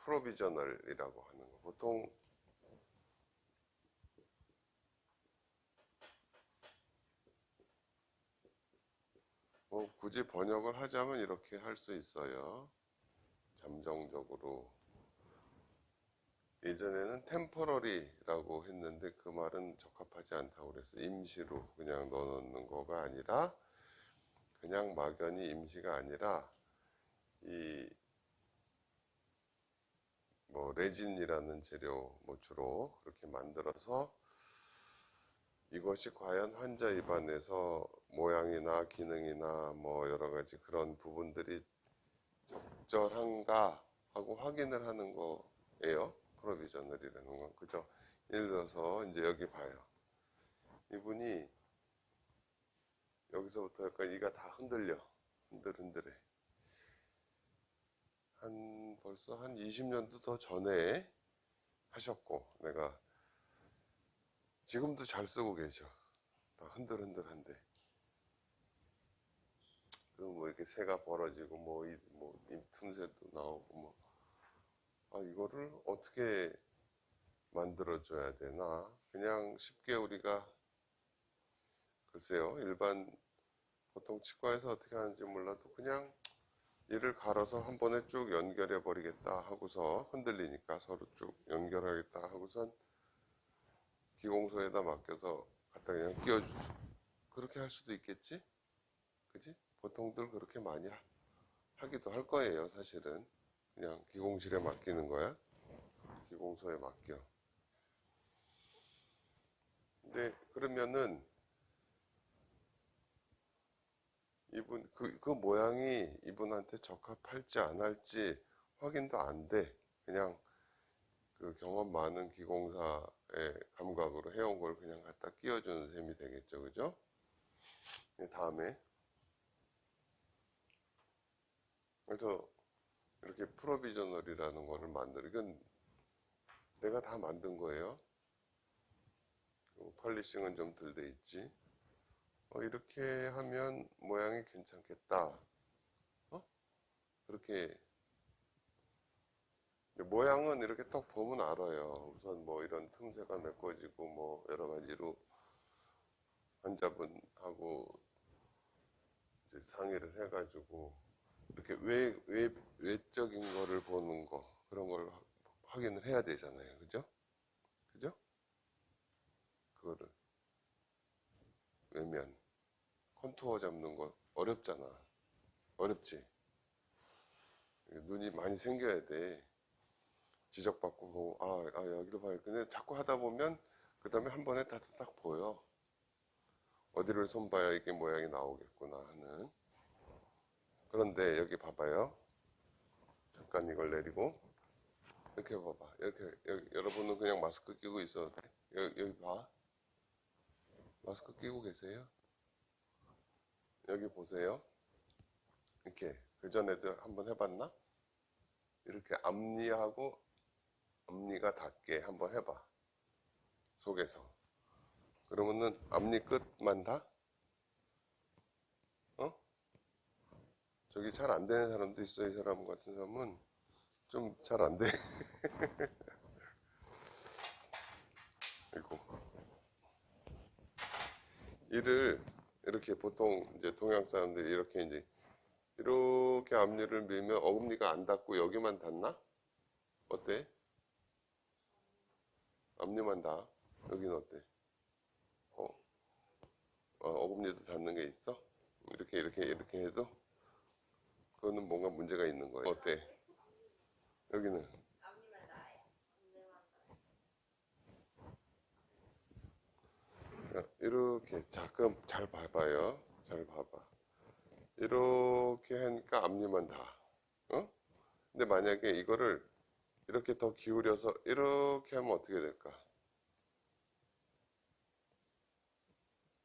프로비저널이라고 하는 거. 보통 뭐 굳이 번역을 하자면 이렇게 할 수 있어요. 잠정적으로. 예전에는 템퍼러리라고 했는데 그 말은 적합하지 않다고 그랬어요. 임시로 그냥 넣어놓는 거가 아니라, 그냥 막연히 임시가 아니라 이 뭐 레진이라는 재료 뭐 주로 그렇게 만들어서 이것이 과연 환자 입안에서 모양이나 기능이나 뭐 여러 가지 그런 부분들이 적절한가 하고 확인을 하는 거예요. 프로비저널이라는 건. 그죠? 예를 들어서 이제 여기 봐요. 이분이 여기서부터 약간 이가 다 흔들려. 흔들흔들해. 벌써 한 20년도 더 전에 하셨고, 내가 지금도 잘 쓰고 계셔. 다 흔들흔들한데. 뭐 이렇게 새가 벌어지고, 이 틈새도 나오고, 이거를 어떻게 만들어줘야 되나. 그냥 쉽게 우리가, 글쎄요, 일반, 보통 치과에서 어떻게 하는지 몰라도 그냥 이를 갈아서 한 번에 쭉 연결해 버리겠다 하고서, 흔들리니까 서로 쭉 연결하겠다 하고선 기공소에다 맡겨서 갖다 그냥 끼워주죠. 그렇게 할 수도 있겠지? 그지? 보통들 그렇게 많이 하기도 할 거예요, 사실은. 그냥 기공실에 맡기는 거야. 기공소에 맡겨. 근데 그러면은 이분 그 모양이 이분한테 적합할지 안 할지 확인도 안 돼. 그냥 그 경험 많은 기공사의 감각으로 해온 걸 그냥 갖다 끼워주는 셈이 되겠죠, 그죠? 다음에 그래서 이렇게 프로비저널이라는 거를 이건 내가 다 만든 거예요. 펄리싱은 좀 덜 돼 있지. 이렇게 하면 모양이 괜찮겠다. 그렇게 모양은 이렇게 딱 보면 알아요. 우선 뭐 이런 틈새가 메꿔지고 뭐 여러 가지로 환자분하고 이제 상의를 해가지고 이렇게 외적인 거를 보는 거, 그런 걸 확인을 해야 되잖아요. 그죠? 그죠? 그거를 외면 컨투어 잡는 거 어렵잖아. 어렵지? 눈이 많이 생겨야 돼. 지적받고 여기로 봐요. 근데 자꾸 하다 보면 그 다음에 한 번에 다 딱 보여. 어디를 손봐야 이게 모양이 나오겠구나 하는. 그런데 여기 봐봐요. 잠깐 이걸 내리고 이렇게 봐봐. 여기, 여러분은 그냥 마스크 끼고 있어도 돼. 여기 봐. 마스크 끼고 계세요? 여기 보세요. 이렇게 그전에도 한번 해봤나? 이렇게 앞니하고 앞니가 닿게 한번 해봐. 속에서. 그러면은 앞니 끝만 다? 저기 잘 안 되는 사람도 있어. 이 사람 같은 사람은 좀 잘 안 돼. 그리고 이를 이렇게 보통 이제 동양 사람들이 이렇게 앞니를 밀면 어금니가 안 닿고 여기만 닿나? 어때? 앞니만 닿아? 여기는 어때? 어금니도 닿는 게 있어? 이렇게 해도 그거는 뭔가 문제가 있는 거예요. 어때? 여기는 이렇게. 자, 그럼 잘 봐봐요. 잘 봐봐. 이렇게 하니까 앞니만 닿아. 근데 만약에 이거를 이렇게 더 기울여서 이렇게 하면 어떻게 될까?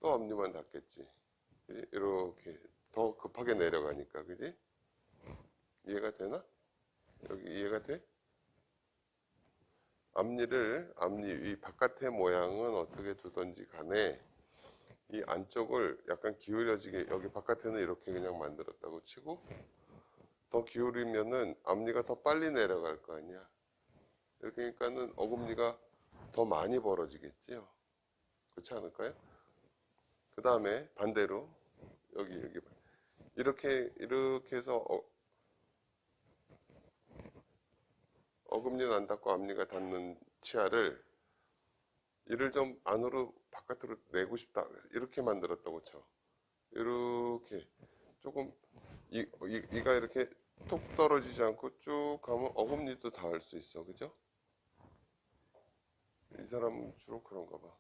또 앞니만 닿겠지. 그지? 이렇게 더 급하게 내려가니까, 그지? 이해가 되나? 여기 이해가 돼? 앞니 이 바깥의 모양은 어떻게 두던지 간에 이 안쪽을 약간 기울여지게, 여기 바깥에는 이렇게 그냥 만들었다고 치고 더 기울이면은 앞니가 더 빨리 내려갈 거 아니야. 이렇게 하니까는 어금니가 더 많이 벌어지겠지요. 그렇지 않을까요? 그 다음에 반대로 여기 이렇게 해서 어금니는 안 닿고 앞니가 닿는 치아를 이를 좀 안으로 바깥으로 내고 싶다 이렇게 만들었다고 쳐. 이렇게 조금 이가 이렇게 톡 떨어지지 않고 쭉 가면 어금니도 닿을 수 있어. 그죠? 이 사람은 주로 그런가 봐.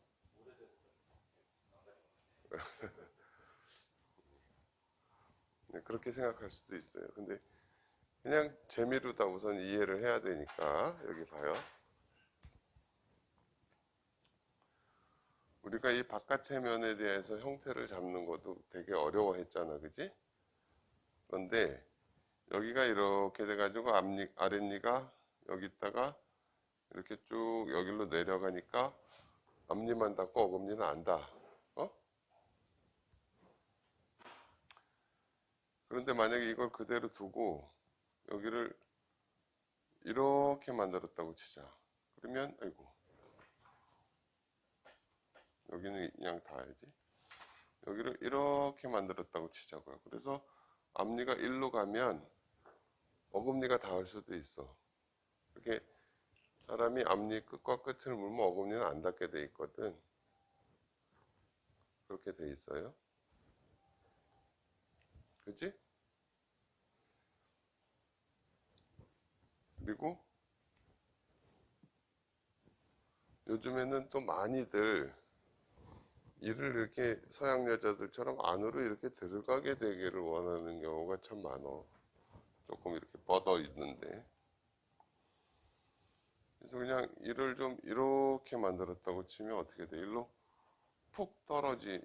네, 그렇게 생각할 수도 있어요. 근데 그냥 재미로 다 우선 이해를 해야 되니까 여기 봐요. 우리가 이 바깥의 면에 대해서 형태를 잡는 것도 되게 어려워했잖아, 그지? 그런데 여기가 이렇게 돼가지고 아랫니가 여기 있다가 이렇게 쭉 여기로 내려가니까 앞니만 닿고 어금니는 안 닿아. 어? 그런데 만약에 이걸 그대로 두고 여기를 이렇게 만들었다고 치자. 그러면 아이고 여기는 그냥 닿아야지. 여기를 이렇게 만들었다고 치자고요. 그래서 앞니가 일로 가면 어금니가 닿을 수도 있어. 이렇게 사람이 앞니 끝과 끝을 물면 어금니는 안 닿게 돼 있거든. 그렇게 돼 있어요. 그치? 그리고 요즘에는 또 많이들 이를 이렇게 서양 여자들처럼 안으로 이렇게 들어가게 되기를 원하는 경우가 참 많어. 조금 이렇게 뻗어 있는데. 그래서 그냥 이를 좀 이렇게 만들었다고 치면 어떻게 돼? 일로 푹 떨어지니까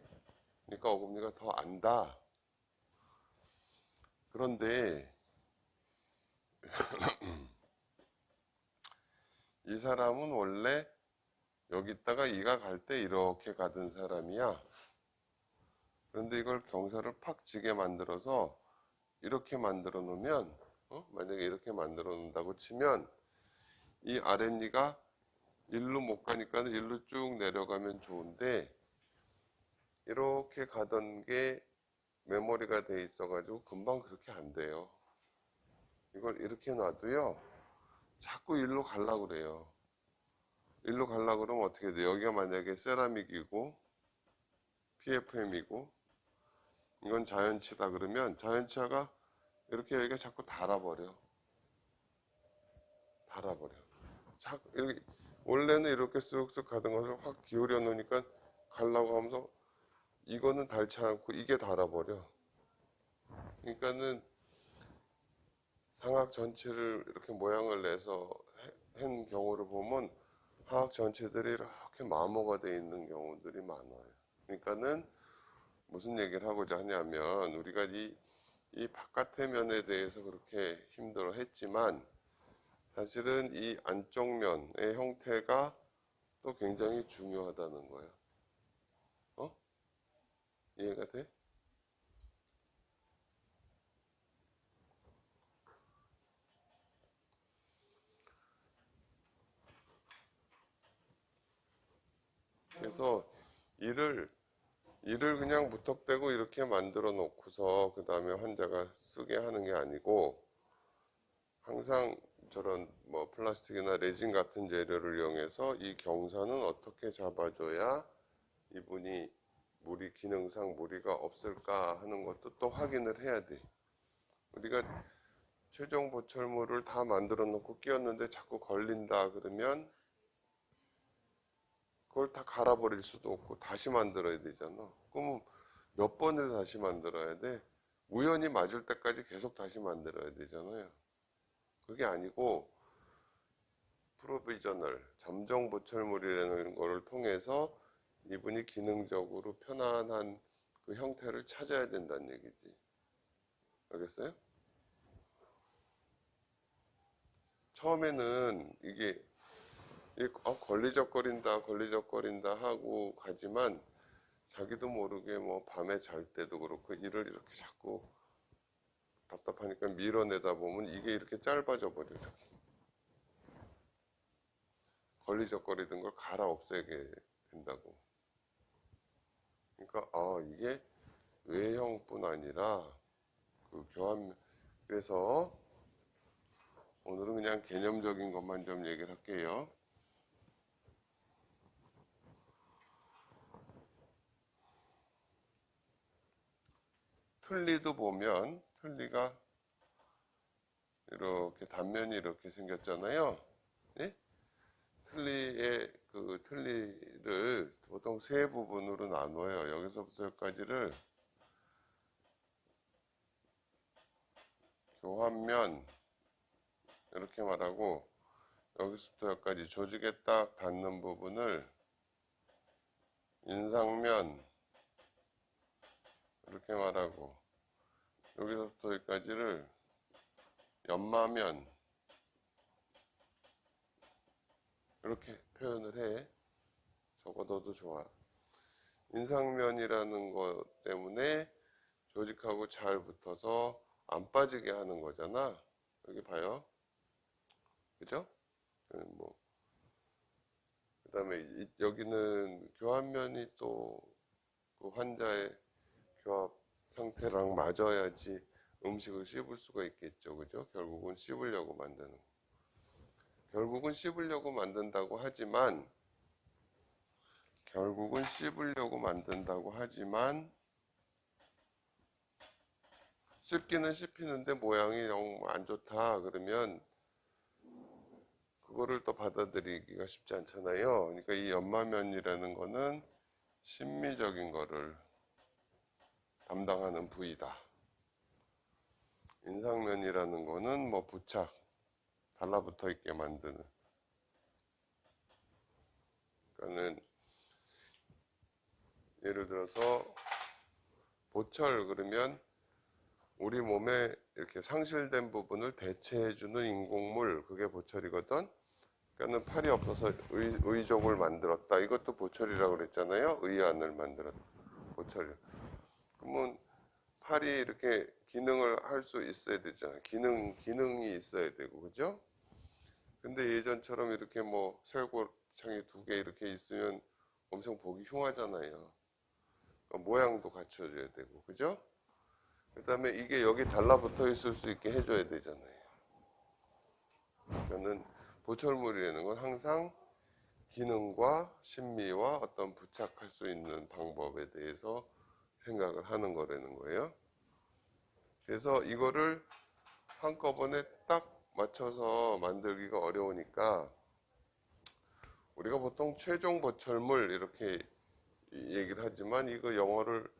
어금니가 더 안다. 그런데 이 사람은 원래 여기다가 이가 갈 때 이렇게 가던 사람이야. 그런데 이걸 경사를 팍 지게 만들어서 이렇게 만들어 놓으면 만약에 이렇게 만들어 놓는다고 치면 이 아랫니가 일로 못 가니까 일로 쭉 내려가면 좋은데 이렇게 가던 게 메모리가 돼 있어 가지고 금방 그렇게 안 돼요. 이걸 이렇게 놔도요 자꾸 일로 가려고 그래요. 일로 가려고 그러면 어떻게 돼? 여기가 만약에 세라믹이고 PFM이고 이건 자연치다 그러면 자연치아가 이렇게 여기가 자꾸 달아버려. 이렇게 원래는 이렇게 쓱쓱 가던 것을 확 기울여 놓으니까 가려고 하면서 이거는 닳지 않고 이게 달아버려. 그러니까는 상악 전체를 이렇게 모양을 내서 한 경우를 보면 하악 전체들이 이렇게 마모가 돼 있는 경우들이 많아요. 그러니까는 무슨 얘기를 하고자 하냐면 우리가 이 바깥의 면에 대해서 그렇게 힘들어 했지만 사실은 이 안쪽 면의 형태가 또 굉장히 중요하다는 거예요. 어? 이해가 돼? 그래서 이를 그냥 무턱대고 이렇게 만들어 놓고서 그 다음에 환자가 쓰게 하는 게 아니고 항상 저런 뭐 플라스틱이나 레진 같은 재료를 이용해서 이 경사는 어떻게 잡아줘야 이분이 기능상 무리가 없을까 하는 것도 또 확인을 해야 돼. 우리가 최종 보철물을 다 만들어 놓고 끼웠는데 자꾸 걸린다 그러면 그걸 다 갈아버릴 수도 없고 다시 만들어야 되잖아. 그러면 몇 번을 다시 만들어야 돼? 우연히 맞을 때까지 계속 다시 만들어야 되잖아요. 그게 아니고 프로비저널, 잠정 보철물이라는 거를 통해서 이분이 기능적으로 편안한 그 형태를 찾아야 된다는 얘기지. 알겠어요? 처음에는 이게 걸리적거린다 하고 가지만 자기도 모르게 뭐 밤에 잘 때도 그렇고 이를 이렇게 자꾸 답답하니까 밀어내다 보면 이게 이렇게 짧아져 버려요. 걸리적거리던 걸 갈아 없애게 된다고. 그러니까 이게 외형뿐 아니라 그 교환. 그래서 오늘은 그냥 개념적인 것만 좀 얘기를 할게요. 틀니도 보면 틀니가 이렇게 단면이 이렇게 생겼잖아요. 예? 틀니를 보통 세 부분으로 나눠요. 여기서부터 여기까지를 교환면 이렇게 말하고, 여기서부터 여기까지 조직에 딱 닿는 부분을 인상면 이렇게 말하고, 여기서부터 여기까지를 연마면 이렇게 표현을 해. 적어둬도 좋아. 인상면이라는 것 때문에 조직하고 잘 붙어서 안 빠지게 하는 거잖아. 여기 봐요. 그죠? 그 다음에 여기는 교환면이 또 그 환자의 교합 상태랑 맞아야지 음식을 씹을 수가 있겠죠. 그죠? 결국은 씹으려고 만든다고 하지만 씹기는 씹히는데 모양이 너무 안 좋다 그러면 그거를 또 받아들이기가 쉽지 않잖아요. 그러니까 이 연마면이라는 거는 심미적인 거를 담당하는 부위다. 인상면이라는 거는 뭐 부착, 달라붙어 있게 만드는. 그러니까는 예를 들어서 보철 그러면 우리 몸에 이렇게 상실된 부분을 대체해주는 인공물, 그게 보철이거든. 그러니까는 팔이 없어서 의족을 만들었다. 이것도 보철이라고 그랬잖아요. 의안을 만들었다. 보철이. 그러면 팔이 이렇게 기능을 할 수 있어야 되잖아요. 기능이 있어야 되고, 그죠? 근데 예전처럼 이렇게 뭐 쇄골창이 2개 이렇게 있으면 엄청 보기 흉하잖아요. 그러니까 모양도 갖춰줘야 되고, 그죠? 그 다음에 이게 여기 달라붙어 있을 수 있게 해줘야 되잖아요. 그러니까는 보철물이라는 건 항상 기능과 심미와 어떤 부착할 수 있는 방법에 대해서 생각을 하는 거라는 거예요. 그래서 이거를 한꺼번에 딱 맞춰서 만들기가 어려우니까 우리가 보통 최종 보철물 이렇게 얘기를 하지만 이거 영어를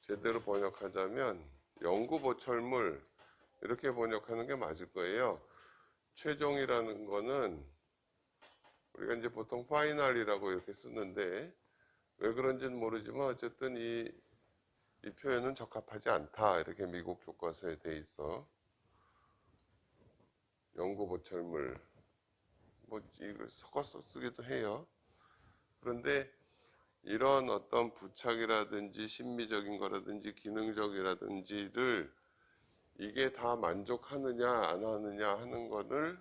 제대로 번역하자면 영구 보철물 이렇게 번역하는 게 맞을 거예요. 최종이라는 거는 우리가 이제 보통 파이널이라고 이렇게 쓰는데 왜 그런지는 모르지만 어쨌든 이 표현은 적합하지 않다. 이렇게 미국 교과서에 돼 있어. 영구 보철물 뭐 이걸 섞어서 쓰기도 해요. 그런데 이런 어떤 부착이라든지 심미적인 거라든지 기능적이라든지를 이게 다 만족하느냐 안 하느냐 하는 거를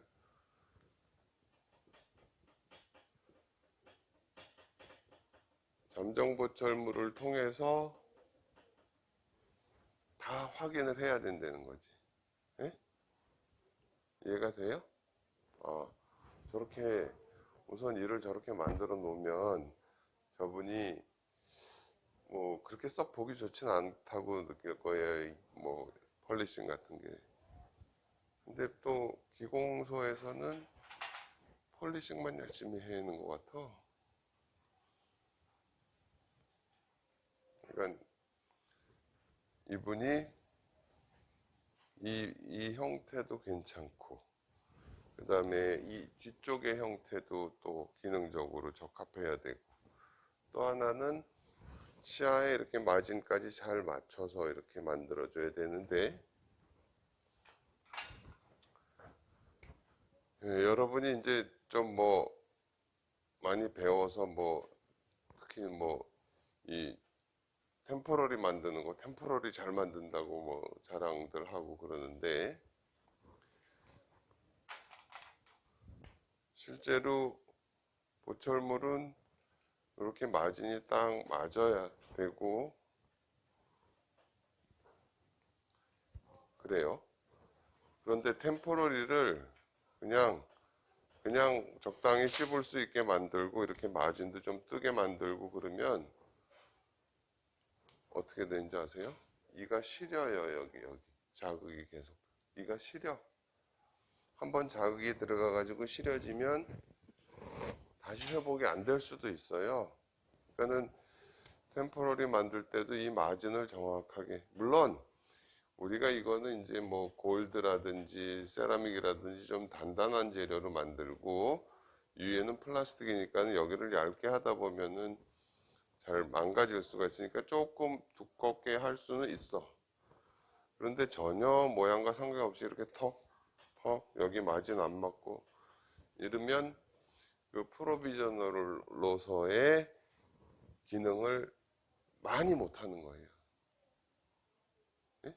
점정보철물을 통해서 다 확인을 해야 된다는 거지. 예? 이해가 돼요? 저렇게 우선 일을 저렇게 만들어 놓으면 저분이 뭐 그렇게 썩 보기 좋진 않다고 느낄 거예요. 뭐 펄리싱 같은 게. 근데 또 기공소에서는 폴리싱만 열심히 해는 것 같아. 그러니까 이분이 이 형태도 괜찮고 그 다음에 이 뒤쪽의 형태도 또 기능적으로 적합해야 되고 또 하나는 치아에 이렇게 마진까지 잘 맞춰서 이렇게 만들어줘야 되는데 여러분이 이제 좀 뭐 많이 배워서 뭐 특히 뭐 이 템포러리 만드는 거, 템포러리 잘 만든다고 뭐 자랑들 하고 그러는데, 실제로 보철물은 이렇게 마진이 딱 맞아야 되고 그래요. 그런데 템포러리를 그냥 적당히 씹을 수 있게 만들고 이렇게 마진도 좀 뜨게 만들고 그러면 어떻게 되는지 아세요? 이가 시려요. 여기 자극이 계속 이가 시려. 한번 자극이 들어가 가지고 시려지면 다시 회복이 안 될 수도 있어요. 그러니까는 템포러리 만들 때도 이 마진을 정확하게, 물론 우리가 이거는 이제 뭐 골드라든지 세라믹이라든지 좀 단단한 재료로 만들고 위에는 플라스틱이니까 여기를 얇게 하다 보면은 잘 망가질 수가 있으니까 조금 두껍게 할 수는 있어. 그런데 전혀 모양과 상관없이 이렇게 턱 여기 마진 안 맞고 이러면 그 프로비저널로서의 기능을 많이 못하는 거예요. 예?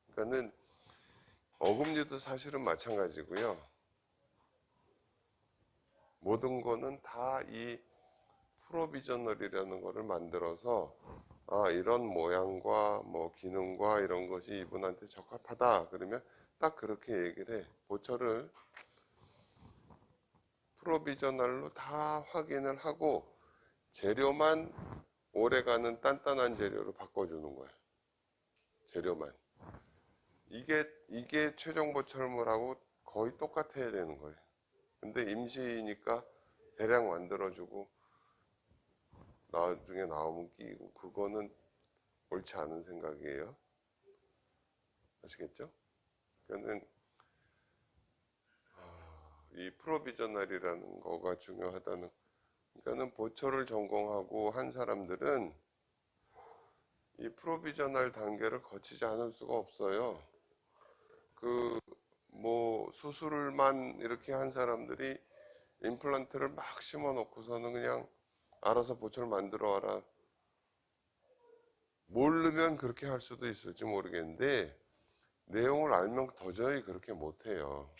그러니까는 어금니도 사실은 마찬가지고요. 모든 거는 다 이 프로비저널이라는 거를 만들어서 이런 모양과 뭐 기능과 이런 것이 이분한테 적합하다 그러면 딱 그렇게 얘기를 해. 보철을 프로비저널로 다 확인을 하고 재료만 오래가는 단단한 재료로 바꿔주는 거야. 재료만. 이게 최종 보철물하고 거의 똑같아야 되는 거예요. 근데 임시니까 대량 만들어주고 나중에 나오면 끼고 그거는 옳지 않은 생각이에요. 아시겠죠? 그러니까는 이 프로비저널이라는 거가 중요하다는. 그러니까는 보철을 전공하고 한 사람들은 이 프로비저널 단계를 거치지 않을 수가 없어요. 그 뭐 수술만 이렇게 한 사람들이 임플란트를 막 심어 놓고서는 그냥 알아서 보철 만들어 와라. 모르면 그렇게 할 수도 있을지 모르겠는데 내용을 알면 도저히 그렇게 못해요.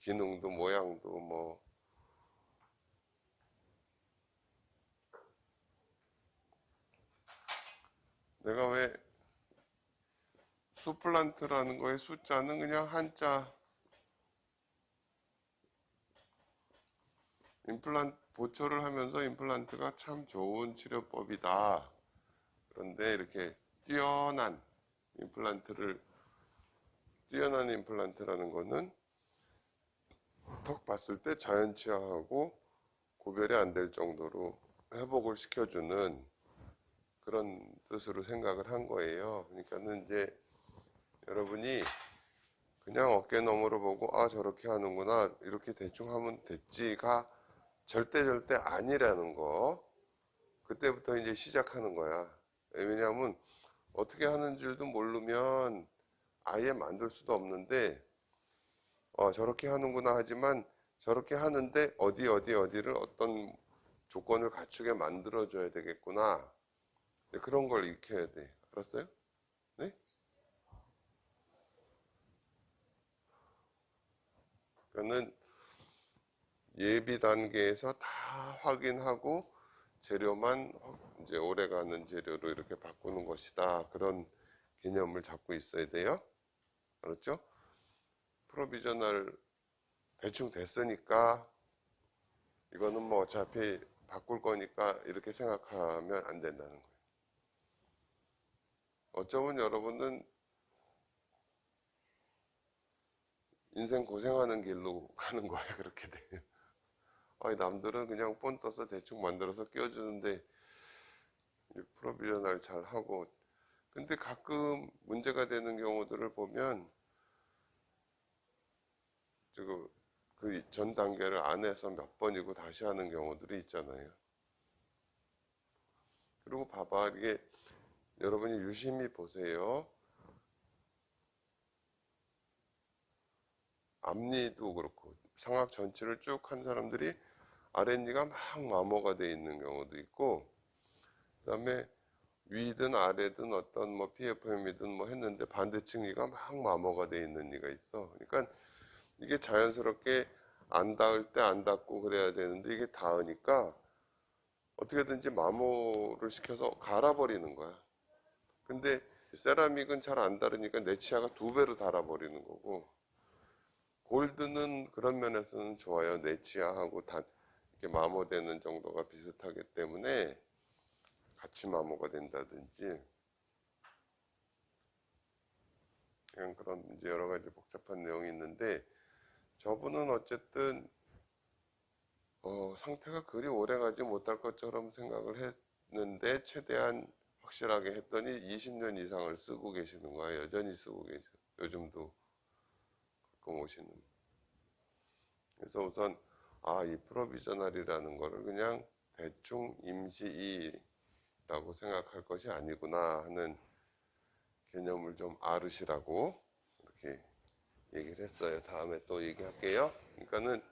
기능도 모양도 뭐. 내가 왜 수플란트라는 거의 숫자는 그냥 한자. 임플란트 보철을 하면서 임플란트가 참 좋은 치료법이다. 그런데 이렇게 뛰어난 임플란트라는 거는 턱 봤을 때 자연치아하고 구별이 안 될 정도로 회복을 시켜주는 그런 뜻으로 생각을 한 거예요. 그러니까는 이제 여러분이 그냥 어깨 너머로 보고 저렇게 하는구나 이렇게 대충 하면 됐지가 절대 아니라는 거. 그때부터 이제 시작하는 거야. 왜냐하면 어떻게 하는 줄도 모르면 아예 만들 수도 없는데 저렇게 하는구나 하지만 저렇게 하는데 어디를 어떤 조건을 갖추게 만들어 줘야 되겠구나. 그런 걸 익혀야 돼. 알았어요? 네? 그러니까는 예비 단계에서 다 확인하고 재료만 이제 오래가는 재료로 이렇게 바꾸는 것이다. 그런 개념을 잡고 있어야 돼요. 알았죠? 프로비저널 대충 됐으니까 이거는 뭐 어차피 바꿀 거니까 이렇게 생각하면 안 된다는 거예요. 어쩌면 여러분은 인생 고생하는 길로 가는 거예요. 그렇게 돼요. 남들은 그냥 본 떠서 대충 만들어서 끼워주는데 프로비저널 잘 하고, 근데 가끔 문제가 되는 경우들을 보면 그 전 단계를 안 해서 몇 번이고 다시 하는 경우들이 있잖아요. 그리고 봐봐, 이게 여러분이 유심히 보세요. 앞니도 그렇고 상악 전체를 쭉 한 사람들이 아랫니가 막 마모가 돼 있는 경우도 있고, 그 다음에 위든 아래든 어떤 뭐 PFM이든 뭐 했는데 반대측 니가 막 마모가 돼 있는 니가 있어. 그러니까 이게 자연스럽게 안 닿을 때 안 닿고 그래야 되는데 이게 닿으니까 어떻게든지 마모를 시켜서 갈아버리는 거야. 근데 세라믹은 잘 안 닳으니까 내 치아가 두 배로 닳아버리는 거고, 골드는 그런 면에서는 좋아요. 내 치아하고 이렇게 마모되는 정도가 비슷하기 때문에 같이 마모가 된다든지, 그런 이제 여러 가지 복잡한 내용이 있는데, 저분은 어쨌든 상태가 그리 오래 가지 못할 것처럼 생각을 했는데 최대한 확실하게 했더니 20년 이상을 쓰고 계시는 거야. 여전히 쓰고 계셔. 요즘도 가끔 오시는. 그래서 우선 이 프로비저널이라는 거를 그냥 대충 임시이라고 생각할 것이 아니구나 하는 개념을 좀 알으시라고 이렇게 얘기를 했어요. 다음에 또 얘기할게요. 그러니까는